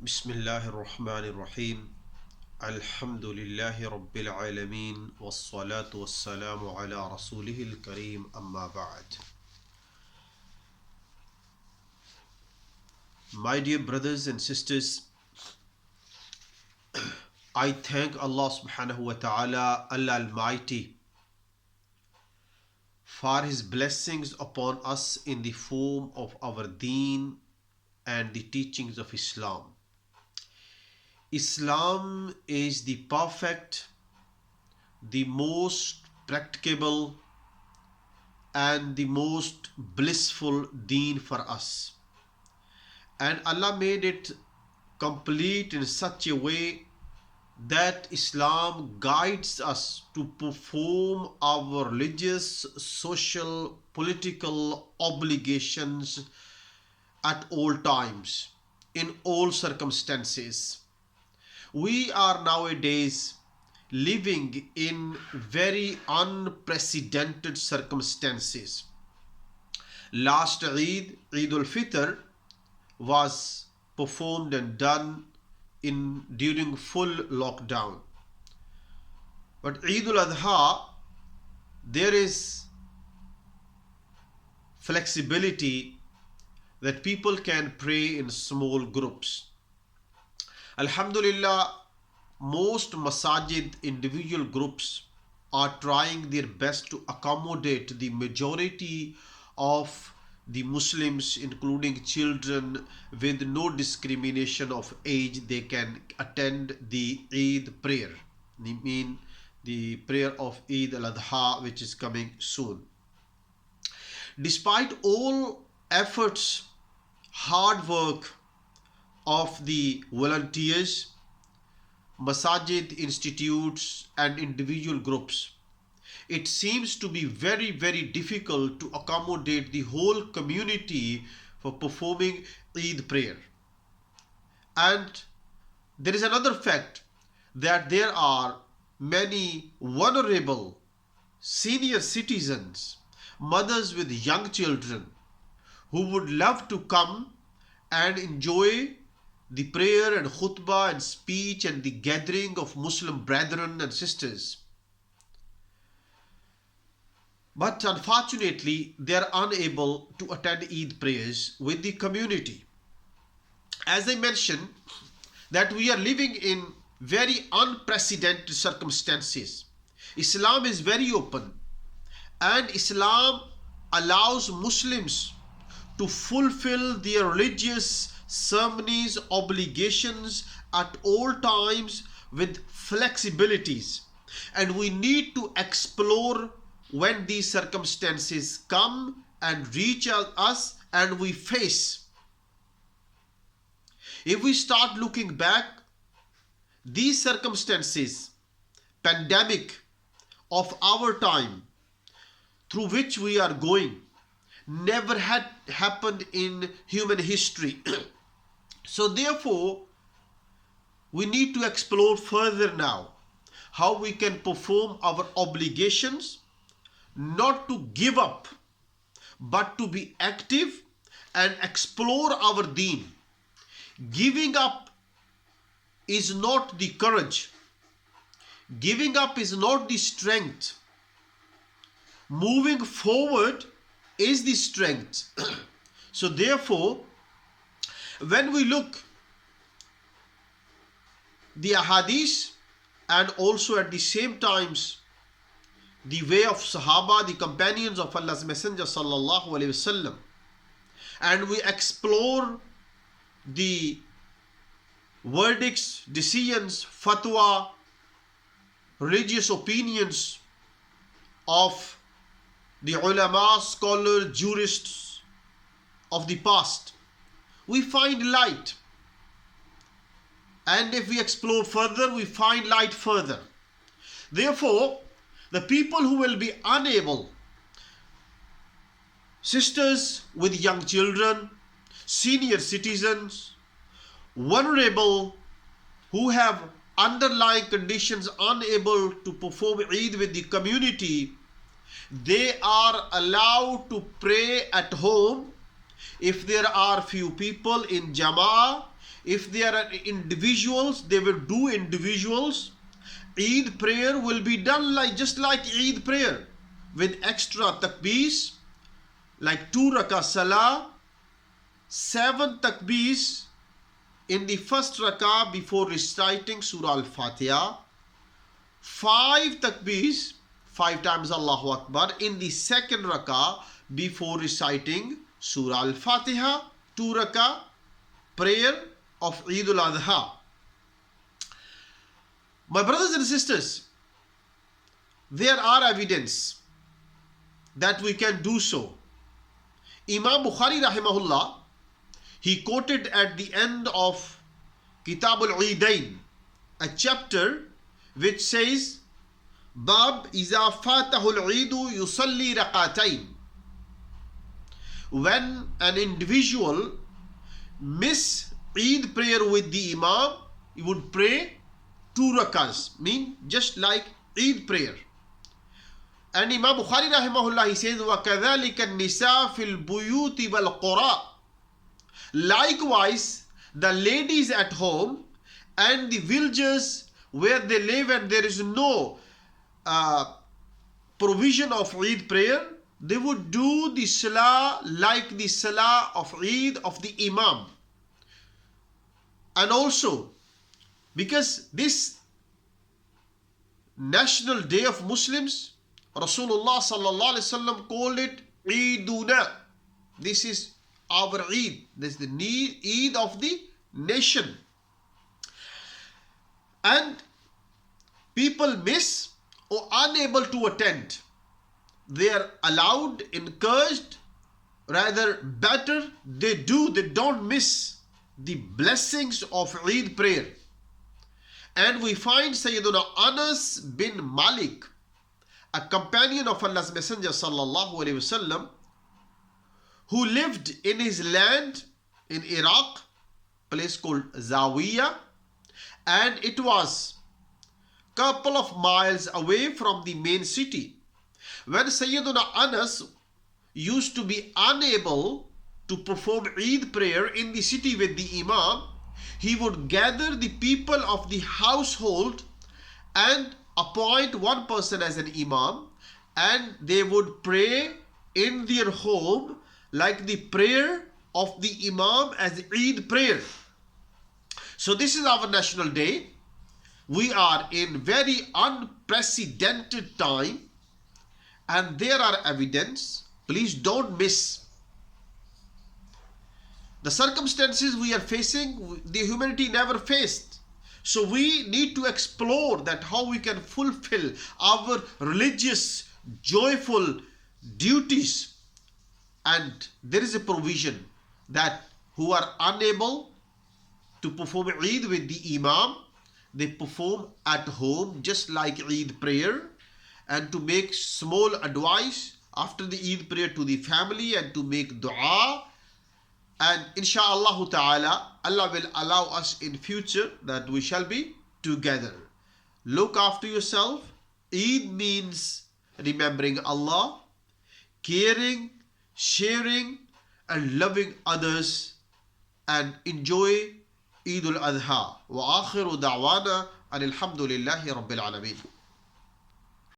Bismillahir Rahmanir Rahim. Alhamdulillahi Rabbil Alameen. Wassalatu wassalamu ala Rasulihil Kareem. Amma ba'd. My dear brothers and sisters, I thank Allah subhanahu wa ta'ala, Allah Almighty, for His blessings upon us in the form of our deen and the teachings of Islam. Islam is the perfect, the most practicable, and the most blissful deen for us. And Allah made it complete in such a way that Islam guides us to perform our religious, social, political obligations at all times, in all circumstances. We are nowadays living in very unprecedented circumstances. Last Eid, Eid al-Fitr, was performed and done during full lockdown. But Eid al-Adh-Ha, there is flexibility that people can pray in small groups. Alhamdulillah, most masajid, individual groups, are trying their best to accommodate the majority of the Muslims, including children, with no discrimination of age. They can attend the Eid prayer. I mean the prayer of Eid al-Adha, which is coming soon. Despite all efforts, hard work of the volunteers, masajid, institutes and individual groups, it seems to be very, very difficult to accommodate the whole community for performing Eid prayer. And there is another fact that there are many vulnerable senior citizens, mothers with young children, who would love to come and enjoy the prayer and khutbah and speech and the gathering of Muslim brethren and sisters. But unfortunately, they are unable to attend Eid prayers with the community. As I mentioned, that we are living in very unprecedented circumstances. Islam is very open, and Islam allows Muslims to fulfill their religious ceremonies, obligations at all times with flexibilities. And we need to explore when these circumstances come and reach us and we face. If we start looking back, these circumstances, pandemic of our time, through which we are going, never had happened in human history. So therefore, we need to explore further now how we can perform our obligations, not to give up, but to be active and explore our deen. Giving up is not the courage. Giving up is not the strength. Moving forward is the strength. So therefore, when we look the ahadith and also at the same times the way of Sahaba, the companions of Allah's Messenger sallallahu alaihi wasallam, and we explore the verdicts, decisions, fatwa, religious opinions of the ulama, scholars, jurists of the past, we find light. And if we explore further, we find light further. Therefore, the people who will be unable, sisters with young children, senior citizens, vulnerable, who have underlying conditions, unable to perform Eid with the community, they are allowed to pray at home. If there are few people in Jama'ah, If there are individuals, they will do individuals. Eid prayer will be done just like Eid prayer, with extra takbeers, like 2 rakah salah, 7 takbeers in the first rakah before reciting Surah Al-Fatiha, 5 takbeers, 5 times Allahu Akbar in the second rakah before reciting Surah Al-Fatiha, 2 rakah prayer of Eid Al-Adh-Ha. My brothers and sisters, there are evidence that we can do so. Imam Bukhari rahimahullah, he quoted at the end of Kitab al-Eidain a chapter which says, Bab iza fatahu al-Eidu yusalli raqatain. When an individual miss Eid prayer with the Imam, he would pray 2 rakahs, mean just like Eid prayer. And Imam Bukhari rahimahullah, he says, وَكَذَلِكَ النِّسَاء فِي الْبُيُوتِ وَالْقُرَىٰ. Likewise, the ladies at home and the villages where they live and there is no provision of Eid prayer, they would do the salah like the salah of Eid of the Imam. And also, because this national day of Muslims, Rasulullah sallallahu alaihi wasallam called it Eiduna. This is our Eid. This is the Eid of the nation. And people miss or unable to attend, they are allowed, encouraged, rather better they don't miss the blessings of Eid prayer. And we find Sayyiduna Anas bin Malik, a companion of Allah's Messenger sallallahu alaihi wasallam, who lived in his land in Iraq, place called Zawiya, and it was couple of miles away from the main city. When Sayyiduna Anas used to be unable to perform Eid prayer in the city with the Imam, he would gather the people of the household and appoint one person as an Imam, and they would pray in their home like the prayer of the Imam as Eid prayer. So this is our national day. We are in very unprecedented time and there are evidence. Please don't miss. The circumstances we are facing, the humanity never faced. So we need to explore that how we can fulfill our religious, joyful duties. And there is a provision that who are unable to perform Eid with the Imam, they perform at home just like Eid prayer, and to make small advice after the Eid prayer to the family and to make dua. And inshallah ta'ala, Allah will allow us in future that we shall be together. Look after yourself. Eid means remembering Allah, caring, sharing and loving others, and enjoy Eid al-Adha. Wa akhiru da'wana alhamdulillahi rabbil alameen.